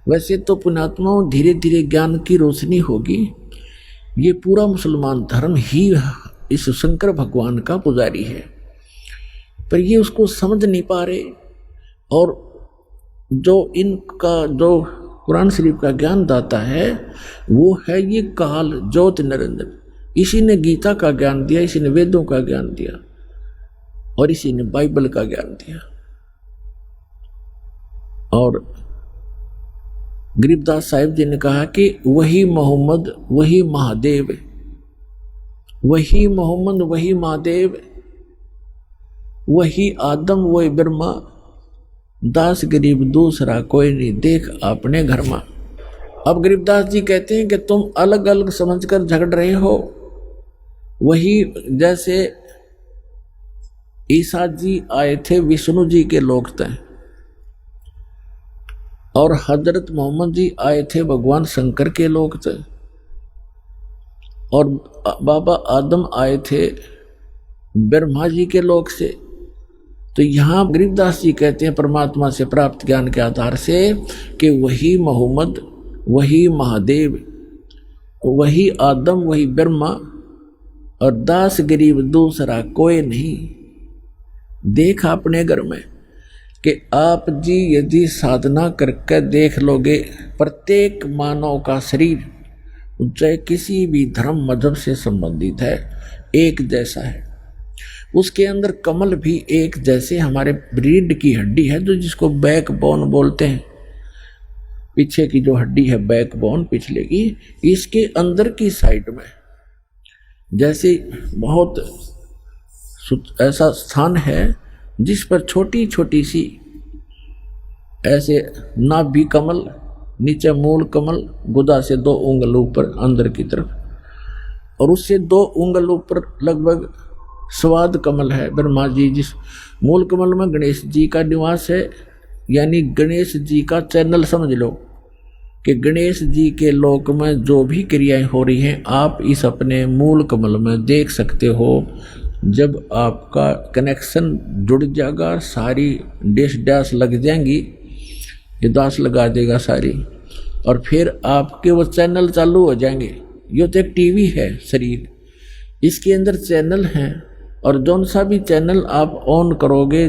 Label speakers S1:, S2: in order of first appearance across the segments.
S1: वैसे तो पुण्यात्माओं धीरे धीरे ज्ञान की रोशनी होगी। ये पूरा मुसलमान धर्म ही इस शंकर भगवान का पुजारी है, पर ये उसको समझ नहीं पा रहे। और जो इनका जो कुरान शरीफ का ज्ञान दाता है वो है ये काल ज्योति निरंजन। इसी ने गीता का ज्ञान दिया, इसी ने वेदों का ज्ञान दिया और इसी ने बाइबल का ज्ञान दिया। और गरीबदास साहिब जी ने कहा कि वही मोहम्मद वही महादेव, वही मोहम्मद वही महादेव, वही आदम वही ब्रह्मा, दास गरीब दूसरा कोई नहीं, देख अपने घर में। अब गरीबदास जी कहते हैं कि तुम अलग अलग समझकर झगड़ रहे हो। वही जैसे ईसा जी आए थे विष्णु जी के लोक तक, और हजरत मोहम्मद जी आए थे भगवान शंकर के लोक तक, और बाबा आदम आए थे ब्रह्मा जी के लोक से। तो यहाँ गरीबदास जी कहते हैं परमात्मा से प्राप्त ज्ञान के आधार से कि वही मोहम्मद वही महादेव, वही आदम वही ब्रह्मा, और दास गरीब दूसरा कोई नहीं। देख अपने घर में कि आप जी यदि साधना करके देख लोगे, प्रत्येक मानव का शरीर चाहे किसी भी धर्म मजहब से संबंधित है एक जैसा है। उसके अंदर कमल भी एक जैसे हमारे रीढ़ की हड्डी है, जो जिसको बैकबोन बोलते हैं, पीछे की जो हड्डी है बैकबोन पिछले की, इसके अंदर की साइड में जैसे बहुत ऐसा स्थान है जिस पर छोटी छोटी सी ऐसे नाभि कमल, नीचे मूल कमल, गुदा से 2 उंगल ऊपर अंदर की तरफ, और उससे 2 उंगल ऊपर लगभग स्वाद कमल है ब्रह्मा जी। जिस मूल कमल में गणेश जी का निवास है, यानी गणेश जी का चैनल समझ लो कि गणेश जी के लोक में जो भी क्रियाएं हो रही हैं आप इस अपने मूल कमल में देख सकते हो। जब आपका कनेक्शन जुड़ जाएगा, सारी डैश डैश लग जाएंगी, ये दास लगा देगा सारी, और फिर आपके वो चैनल चालू हो जाएंगे। ये तो एक टीवी है शरीर, इसके अंदर चैनल हैं, और जौन सा भी चैनल आप ऑन करोगे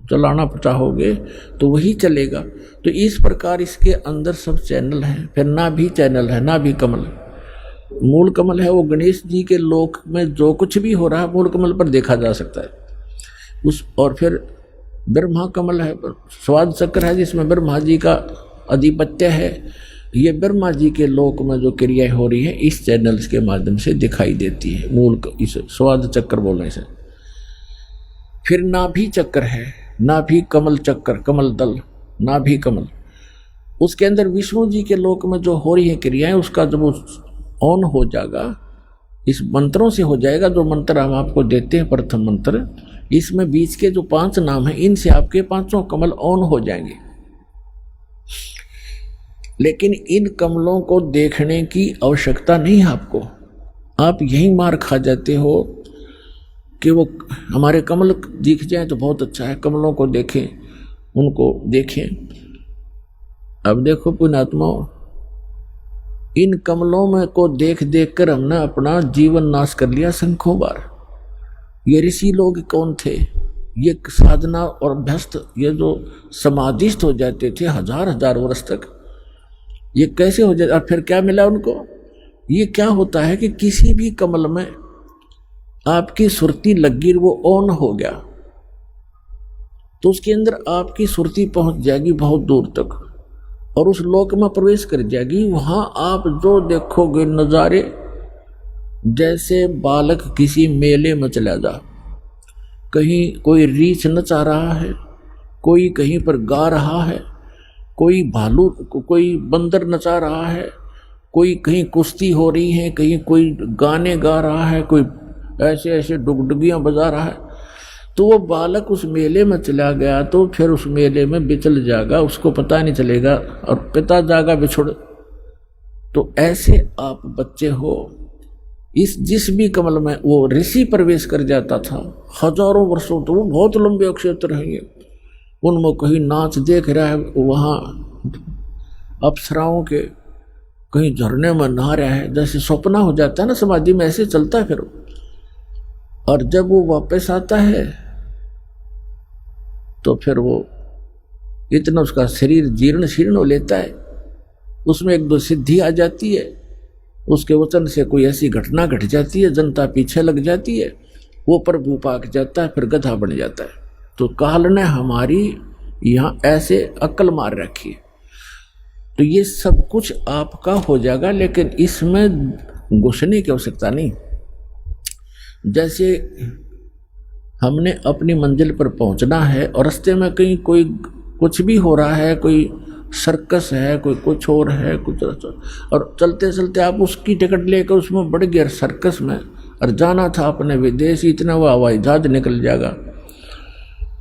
S1: चलाना चाहोगे तो वही चलेगा। तो इस प्रकार इसके अंदर सब चैनल हैं। फिर ना भी चैनल है, ना भी कमल, मूल कमल है वो गणेश जी के लोक में जो कुछ भी हो रहा है मूल कमल पर देखा जा सकता है उस। और फिर ब्रह्मा कमल है, स्वाद चक्र है जिसमें ब्रह्मा जी का आधिपत्य है। ये ब्रह्मा जी के लोक में जो क्रियाएं हो रही है इस चैनल्स के माध्यम से दिखाई देती है, मूल इस स्वाद चक्र बोलने से। फिर नाभि चक्र है, नाभि कमल चक्र, कमल दल, नाभि कमल, उसके अंदर विष्णु जी के लोक में जो हो रही है क्रियाएं, उसका जब ऑन हो जाएगा, इस मंत्रों से हो जाएगा। जो मंत्र हम आपको देते हैं प्रथम मंत्र, इसमें बीच के जो 5 नाम हैं इनसे आपके 5 कमल ऑन हो जाएंगे। लेकिन इन कमलों को देखने की आवश्यकता नहीं है आपको, आप यही मार खा जाते हो कि वो हमारे कमल दिख जाए तो बहुत अच्छा है, कमलों को देखें, उनको देखें। अब देखो पुण्यात्मा, इन कमलों में को देख देख कर हमने अपना जीवन नाश कर लिया संख्यों बार। ये ऋषि लोग कौन थे? ये साधना और अभ्यस्त, ये जो समाधिस्थ हो जाते थे 1000 वर्ष तक, ये कैसे हो जाए? और फिर क्या मिला उनको? ये क्या होता है कि किसी भी कमल में आपकी सुरती लगी, वो ऑन हो गया तो उसके अंदर आपकी सुरती पहुंच जाएगी बहुत दूर तक और उस लोक में प्रवेश कर जाएगी। वहां आप जो देखोगे नज़ारे, जैसे बालक किसी मेले में चला जा, कहीं कोई रीछ नचा रहा है, कोई कहीं पर गा रहा है, कोई भालू, कोई बंदर नचा रहा है, कोई कहीं कुश्ती हो रही है, कहीं कोई गाने गा रहा है, कोई ऐसे ऐसे डुगडुगियाँ बजा रहा है। तो वो बालक उस मेले में चला गया तो फिर उस मेले में बिचल जाएगा, उसको पता नहीं चलेगा और पिता जाएगा बिछुड़। तो ऐसे आप बच्चे हो, इस जिस भी कमल में वो ऋषि प्रवेश कर जाता था हजारों वर्षों, तो वो बहुत लंबे क्षेत्र हैं, उनमें कहीं नाच देख रहा है, वहाँ अप्सराओं के कहीं झरने में नहा रहा है, जैसे सपना हो जाता है ना समाधि में, ऐसे चलता है फिर। और जब वो वापस आता है तो फिर वो इतना उसका शरीर जीर्ण शीर्ण हो लेता है, उसमें एक दो सिद्धि आ जाती है, उसके वचन से कोई ऐसी घटना घट जाती है, जनता पीछे लग जाती है, वो प्रभु पाक जाता है, फिर गधा बन जाता है। तो काल ने हमारी यहाँ ऐसे अक्ल मार रखी है। तो ये सब कुछ आपका हो जाएगा, लेकिन इसमें घुसने की आवश्यकता नहीं। जैसे हमने अपनी मंजिल पर पहुंचना है और रास्ते में कहीं कोई कुछ भी हो रहा है, कोई सर्कस है, कोई कुछ और है, कुछ और चलते चलते आप उसकी टिकट लेकर उसमें बढ़ गया सर्कस में, और जाना था अपने विदेश, इतना वो हवाई जहाज निकल जाएगा,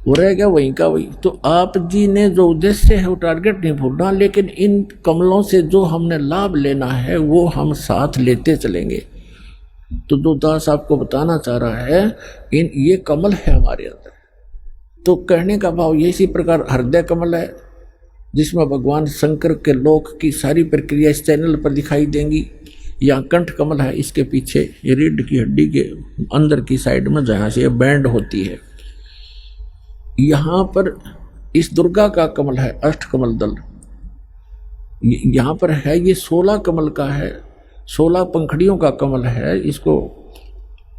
S1: वो रह गया वहीं का वही। तो आप जी ने जो उद्देश्य है वो टारगेट नहीं भूलना, लेकिन इन कमलों से जो हमने लाभ लेना है वो हम साथ लेते चलेंगे। तो दो दास आपको बताना चाह रहा है, ये कमल है हमारे अंदर। तो कहने का भाव ये इसी प्रकार हृदय कमल है, जिसमें भगवान शंकर के लोक की सारी प्रक्रिया इस चैनल पर दिखाई देंगी। यहाँ कंठ कमल है, इसके पीछे ये रीढ़ की हड्डी के अंदर की साइड में जहाँ से ये बैंड होती है। यहाँ पर इस दुर्गा का कमल है, अष्ट कमल दल। यहाँ पर है ये 16 कमल का है, 16 पंखड़ियों का कमल है। इसको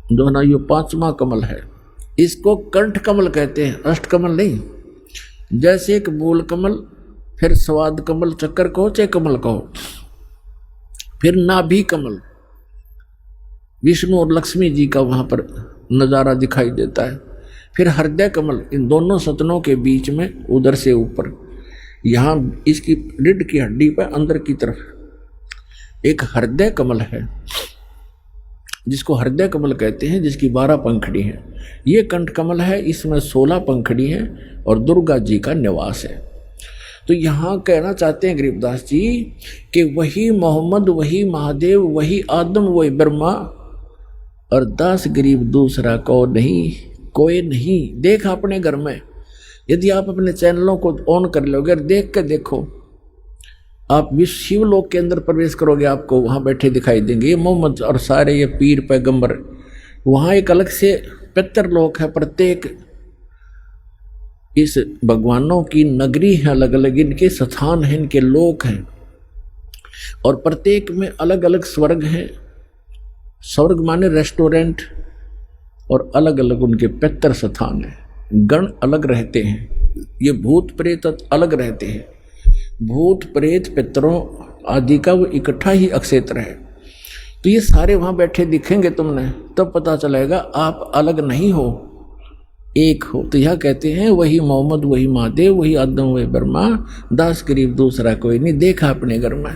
S1: जो ना ये 5वां कमल है, इसको कंठ कमल कहते हैं, अष्ट कमल नहीं। जैसे एक मूल कमल, फिर स्वाद कमल, चक्कर कहो चाहे कमल कहो, फिर नाभि कमल, विष्णु और लक्ष्मी जी का वहां पर नजारा दिखाई देता है। फिर हृदय कमल, इन दोनों सतनों के बीच में उधर से ऊपर, यहाँ इसकी रीढ़ की हड्डी पर अंदर की तरफ एक हृदय कमल है, जिसको हृदय कमल कहते हैं, जिसकी 12 पंखड़ी है। ये कंठ कमल है, इसमें 16 पंखड़ी है और दुर्गा जी का निवास है। तो यहाँ कहना चाहते हैं गरीबदास जी कि वही मोहम्मद, वही महादेव, वही आदम, वही ब्रह्मा, और दास गरीब दूसरा को नहीं, कोई नहीं। देख अपने घर में, यदि आप अपने चैनलों को ऑन कर लोगे और देख के देखो, आप विश्व शिवलोक के अंदर प्रवेश करोगे, आपको वहाँ बैठे दिखाई देंगे ये मोहम्मद और सारे ये पीर पैगंबर। वहाँ एक अलग से पितरलोक है, प्रत्येक इस भगवानों की नगरी है, अलग अलग इनके स्थान हैं, इनके लोक हैं, और प्रत्येक में अलग अलग स्वर्ग हैं। स्वर्ग माने रेस्टोरेंट, और अलग अलग उनके पितर स्थान हैं। गण अलग रहते हैं, ये भूत प्रेत अलग रहते हैं। भूत प्रेत पितरों आदि का वो इकट्ठा ही अक्षेत्र है। तो ये सारे वहाँ बैठे दिखेंगे तुमने, तब पता चलेगा आप अलग नहीं हो, एक हो। तो यह कहते हैं वही मोहम्मद, वही महादेव, वही आदम, वही ब्रह्मा, दास गरीब दूसरा कोई नहीं। देखा अपने घर में